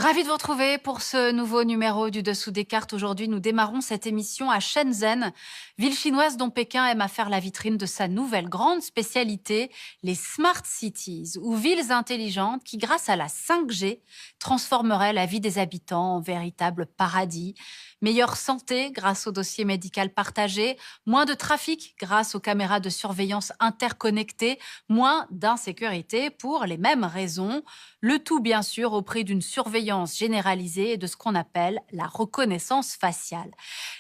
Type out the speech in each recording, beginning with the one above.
Ravi de vous retrouver pour ce nouveau numéro du Dessous des cartes. Aujourd'hui, nous démarrons cette émission à Shenzhen, ville chinoise dont Pékin aime à faire la vitrine de sa nouvelle grande spécialité, les Smart Cities, ou villes intelligentes qui, grâce à la 5G, transformeraient la vie des habitants en véritable paradis. Meilleure santé grâce au dossier médical partagé, moins de trafic grâce aux caméras de surveillance interconnectées, moins d'insécurité pour les mêmes raisons. Le tout, bien sûr, au prix d'une surveillance généralisée et de ce qu'on appelle la reconnaissance faciale.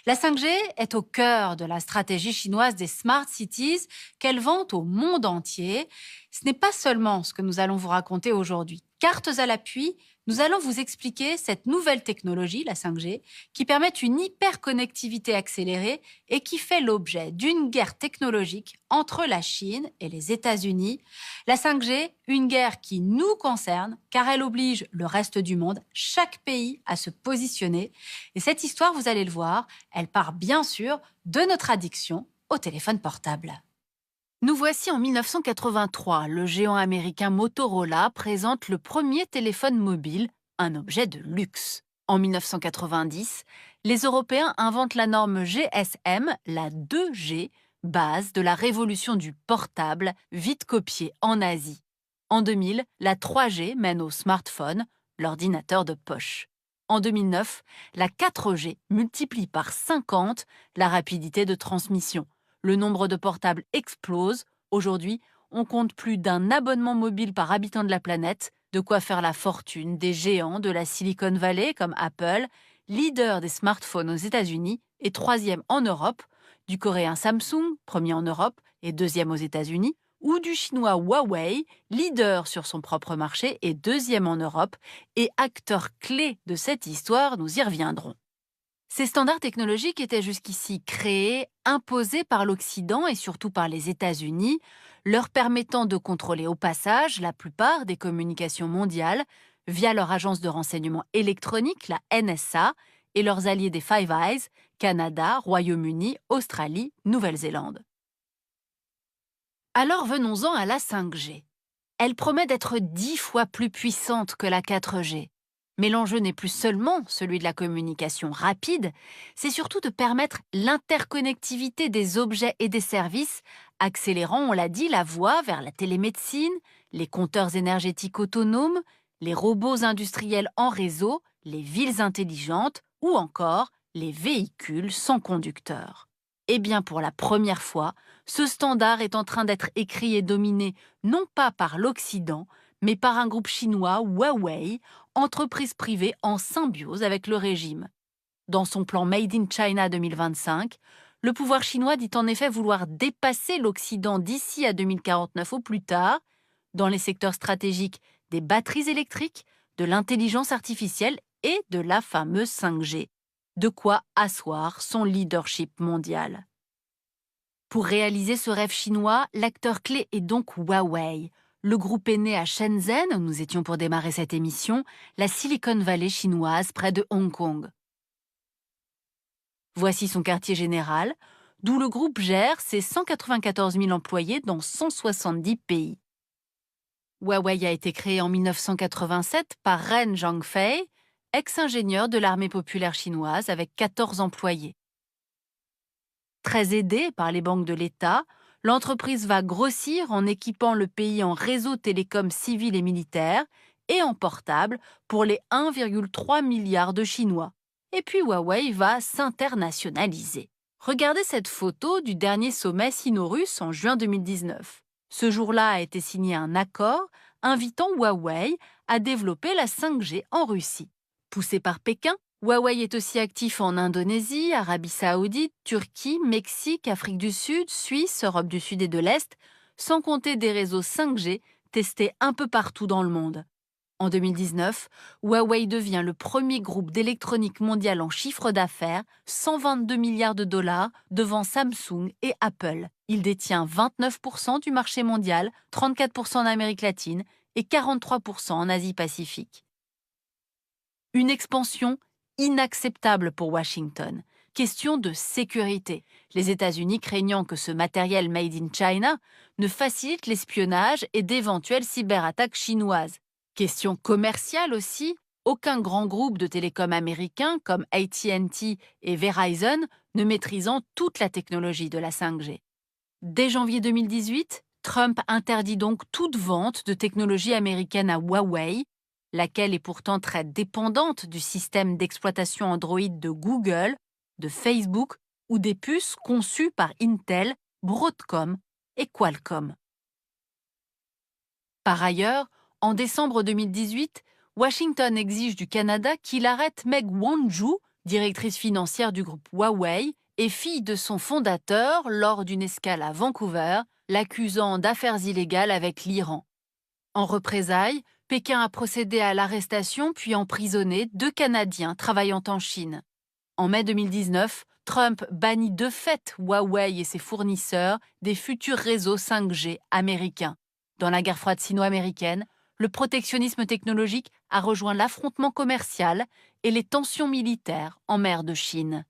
La 5G est au cœur de la stratégie chinoise des Smart Cities qu'elle vante au monde entier. Ce n'est pas seulement ce que nous allons vous raconter aujourd'hui. Cartes à l'appui, nous allons vous expliquer cette nouvelle technologie, la 5G, qui permet une hyperconnectivité accélérée et qui fait l'objet d'une guerre technologique entre la Chine et les États-Unis. La 5G, une guerre qui nous concerne car elle oblige le reste du monde, chaque pays, à se positionner. Et cette histoire, vous allez le voir, elle part bien sûr de notre addiction au téléphone portable. Nous voici en 1983. Le géant américain Motorola présente le premier téléphone mobile, un objet de luxe. En 1990, les Européens inventent la norme GSM, la 2G, base de la révolution du portable, vite copiée en Asie. En 2000, la 3G mène au smartphone, l'ordinateur de poche. En 2009, la 4G multiplie par 50 la rapidité de transmission. Le nombre de portables explose. Aujourd'hui, on compte plus d'un abonnement mobile par habitant de la planète, de quoi faire la fortune des géants de la Silicon Valley comme Apple, leader des smartphones aux États-Unis et troisième en Europe, du coréen Samsung, premier en Europe et deuxième aux États-Unis, ou du chinois Huawei, leader sur son propre marché et deuxième en Europe, et acteur clé de cette histoire, nous y reviendrons. Ces standards technologiques étaient jusqu'ici créés, imposés par l'Occident et surtout par les États-Unis, leur permettant de contrôler au passage la plupart des communications mondiales via leur agence de renseignement électronique, la NSA, et leurs alliés des Five Eyes, Canada, Royaume-Uni, Australie, Nouvelle-Zélande. Alors venons-en à la 5G. Elle promet d'être 10 fois plus puissante que la 4G. Mais l'enjeu n'est plus seulement celui de la communication rapide, c'est surtout de permettre l'interconnectivité des objets et des services, accélérant, on l'a dit, la voie vers la télémédecine, les compteurs énergétiques autonomes, les robots industriels en réseau, les villes intelligentes ou encore les véhicules sans conducteur. Eh bien, pour la première fois, ce standard est en train d'être écrit et dominé non pas par l'Occident, mais par un groupe chinois, Huawei, entreprise privée en symbiose avec le régime. Dans son plan Made in China 2025, le pouvoir chinois dit en effet vouloir dépasser l'Occident d'ici à 2049 au plus tard, dans les secteurs stratégiques des batteries électriques, de l'intelligence artificielle et de la fameuse 5G. De quoi asseoir son leadership mondial. Pour réaliser ce rêve chinois, l'acteur clé est donc Huawei. Le groupe est né à Shenzhen, où nous étions pour démarrer cette émission, la Silicon Valley chinoise près de Hong Kong. Voici son quartier général, d'où le groupe gère ses 194 000 employés dans 170 pays. Huawei a été créé en 1987 par Ren Zhangfei, ex-ingénieur de l'armée populaire chinoise avec 14 employés. Très aidée par les banques de l'État, l'entreprise va grossir en équipant le pays en réseau télécom civil et militaire et en portable pour les 1,3 milliard de Chinois. Et puis Huawei va s'internationaliser. Regardez cette photo du dernier sommet sino-russe en juin 2019. Ce jour-là a été signé un accord invitant Huawei à développer la 5G en Russie. Poussé par Pékin, Huawei est aussi actif en Indonésie, Arabie Saoudite, Turquie, Mexique, Afrique du Sud, Suisse, Europe du Sud et de l'Est, sans compter des réseaux 5G testés un peu partout dans le monde. En 2019, Huawei devient le premier groupe d'électronique mondial en chiffre d'affaires, 122 milliards de dollars, devant Samsung et Apple. Il détient 29% du marché mondial, 34% en Amérique latine et 43% en Asie-Pacifique. Une expansion inacceptable pour Washington. Question de sécurité. Les États-Unis craignant que ce matériel made in China ne facilite l'espionnage et d'éventuelles cyberattaques chinoises. Question commerciale aussi. aucun grand groupe de télécom américain comme AT&T et Verizon ne maîtrisant toute la technologie de la 5G. Dès janvier 2018, Trump interdit donc toute vente de technologie américaine à Huawei, laquelle est pourtant très dépendante du système d'exploitation Android de Google, de Facebook ou des puces conçues par Intel, Broadcom et Qualcomm. Par ailleurs, en décembre 2018, Washington exige du Canada qu'il arrête Meg Wanzhou, directrice financière du groupe Huawei et fille de son fondateur lors d'une escale à Vancouver, l'accusant d'affaires illégales avec l'Iran. En représailles, Pékin a procédé à l'arrestation puis emprisonné 2 Canadiens travaillant en Chine. En mai 2019, Trump bannit de fait Huawei et ses fournisseurs des futurs réseaux 5G américains. Dans la guerre froide sino-américaine, le protectionnisme technologique a rejoint l'affrontement commercial et les tensions militaires en mer de Chine.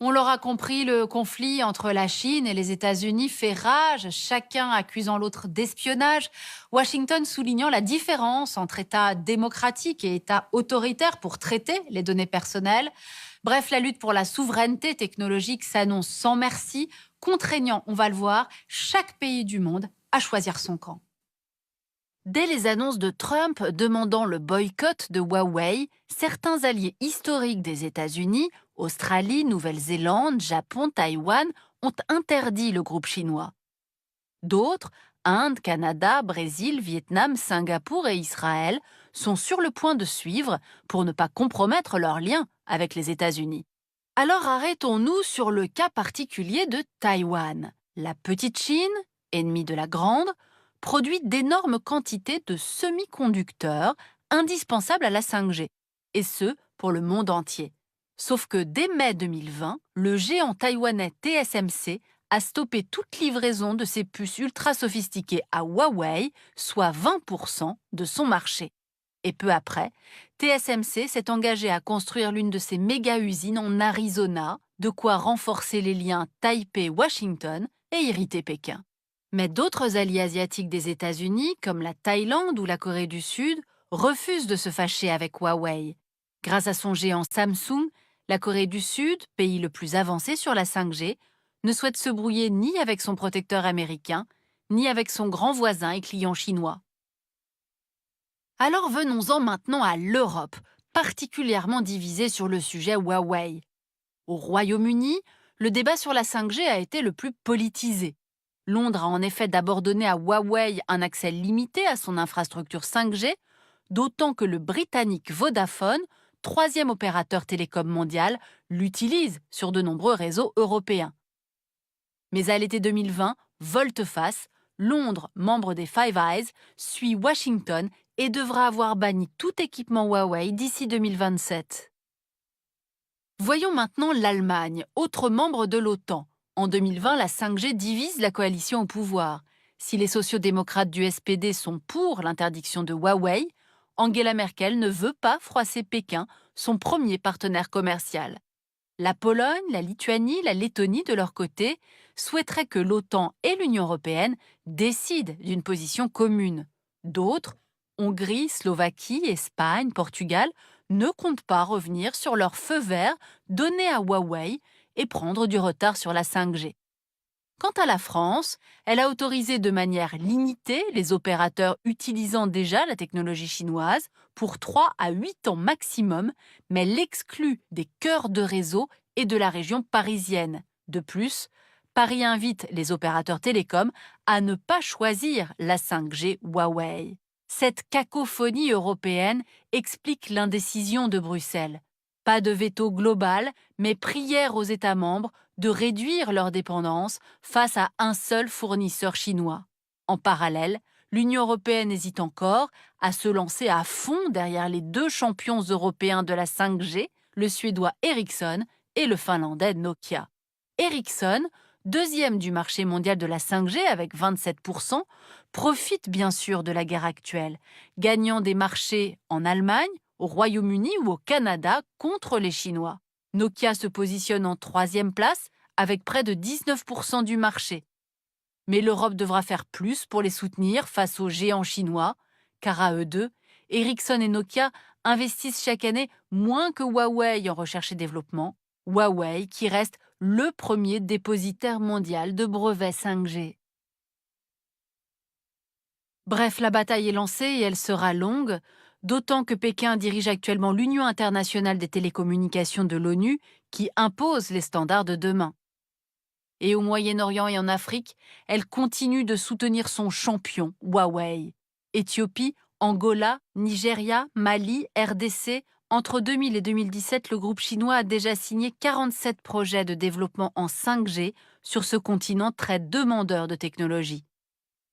On l'aura compris, le conflit entre la Chine et les États-Unis fait rage, chacun accusant l'autre d'espionnage, Washington soulignant la différence entre État démocratique et État autoritaire pour traiter les données personnelles. Bref, la lutte pour la souveraineté technologique s'annonce sans merci, contraignant, on va le voir, chaque pays du monde à choisir son camp. Dès les annonces de Trump demandant le boycott de Huawei, certains alliés historiques des États-Unis, Australie, Nouvelle-Zélande, Japon, Taïwan, ont interdit le groupe chinois. D'autres, Inde, Canada, Brésil, Vietnam, Singapour et Israël, sont sur le point de suivre pour ne pas compromettre leurs liens avec les États-Unis. Alors arrêtons-nous sur le cas particulier de Taïwan. La petite Chine, ennemie de la grande, produit d'énormes quantités de semi-conducteurs indispensables à la 5G, et ce, pour le monde entier. Sauf que dès mai 2020, le géant taïwanais TSMC a stoppé toute livraison de ses puces ultra sophistiquées à Huawei, soit 20% de son marché. Et peu après, TSMC s'est engagé à construire l'une de ses méga-usines en Arizona, de quoi renforcer les liens Taipei-Washington et irriter Pékin. Mais d'autres alliés asiatiques des États-Unis, comme la Thaïlande ou la Corée du Sud, refusent de se fâcher avec Huawei. Grâce à son géant Samsung, la Corée du Sud, pays le plus avancé sur la 5G, ne souhaite se brouiller ni avec son protecteur américain, ni avec son grand voisin et client chinois. Alors venons-en maintenant à l'Europe, particulièrement divisée sur le sujet Huawei. Au Royaume-Uni, le débat sur la 5G a été le plus politisé. Londres a en effet d'abord donné à Huawei un accès limité à son infrastructure 5G, d'autant que le britannique Vodafone, 3e opérateur télécom mondial, l'utilise sur de nombreux réseaux européens. Mais à l'été 2020, volte-face, Londres, membre des Five Eyes, suit Washington et devra avoir banni tout équipement Huawei d'ici 2027. Voyons maintenant l'Allemagne, autre membre de l'OTAN. En 2020, la 5G divise la coalition au pouvoir. Si les sociodémocrates du SPD sont pour l'interdiction de Huawei, Angela Merkel ne veut pas froisser Pékin, son premier partenaire commercial. La Pologne, la Lituanie, la Lettonie, de leur côté, souhaiteraient que l'OTAN et l'Union européenne décident d'une position commune. D'autres, Hongrie, Slovaquie, Espagne, Portugal, ne comptent pas revenir sur leur feu vert donné à Huawei et prendre du retard sur la 5G. Quant à la France, elle a autorisé de manière limitée les opérateurs utilisant déjà la technologie chinoise pour 3 à 8 ans maximum, mais l'exclut des cœurs de réseau et de la région parisienne. De plus, Paris invite les opérateurs télécoms à ne pas choisir la 5G Huawei. Cette cacophonie européenne explique l'indécision de Bruxelles. Pas de veto global, mais prière aux États membres de réduire leur dépendance face à un seul fournisseur chinois. En parallèle, l'Union européenne hésite encore à se lancer à fond derrière les 2 champions européens de la 5G, le suédois Ericsson et le finlandais Nokia. Ericsson, 2e du marché mondial de la 5G avec 27%, profite bien sûr de la guerre actuelle, gagnant des marchés en Allemagne, au Royaume-Uni ou au Canada contre les Chinois. Nokia se positionne en 3e place avec près de 19% du marché. Mais l'Europe devra faire plus pour les soutenir face aux géants chinois, car à eux deux, Ericsson et Nokia investissent chaque année moins que Huawei en recherche et développement. Huawei qui reste le premier dépositaire mondial de brevets 5G. Bref, la bataille est lancée et elle sera longue, d'autant que Pékin dirige actuellement l'Union internationale des télécommunications de l'ONU qui impose les standards de demain. Et au Moyen-Orient et en Afrique, elle continue de soutenir son champion, Huawei. Éthiopie, Angola, Nigeria, Mali, RDC. Entre 2000 et 2017, le groupe chinois a déjà signé 47 projets de développement en 5G sur ce continent très demandeur de technologie.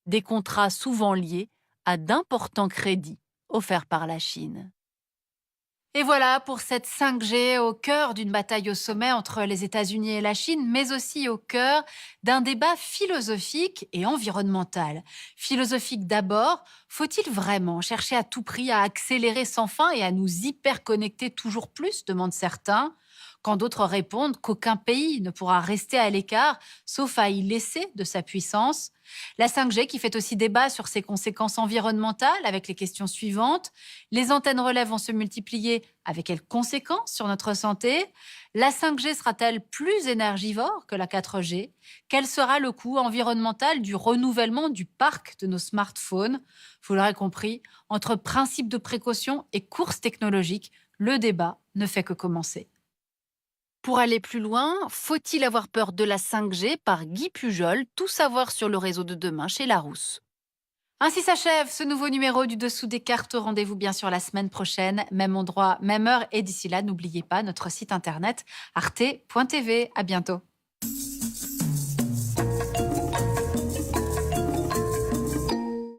Des contrats souvent liés à d'importants crédits offerts par la Chine. Et voilà pour cette 5G au cœur d'une bataille au sommet entre les États-Unis et la Chine, mais aussi au cœur d'un débat philosophique et environnemental. Philosophique d'abord, faut-il vraiment chercher à tout prix à accélérer sans fin et à nous hyper-connecter toujours plus, demandent certains, quand d'autres répondent qu'aucun pays ne pourra rester à l'écart, sauf à y laisser de sa puissance. La 5G qui fait aussi débat sur ses conséquences environnementales avec les questions suivantes. Les antennes relais vont se multiplier, avec quelles conséquences sur notre santé? La 5G sera-t-elle plus énergivore que la 4G? Quel sera le coût environnemental du renouvellement du parc de nos smartphones? Vous l'aurez compris, entre principes de précaution et course technologique, le débat ne fait que commencer. Pour aller plus loin, faut-il avoir peur de la 5G par Guy Pujol, tout savoir sur le réseau de demain chez Larousse. Ainsi s'achève ce nouveau numéro du Dessous des cartes. Rendez-vous bien sûr la semaine prochaine, même endroit, même heure. Et d'ici là, n'oubliez pas notre site internet arte.tv. À bientôt.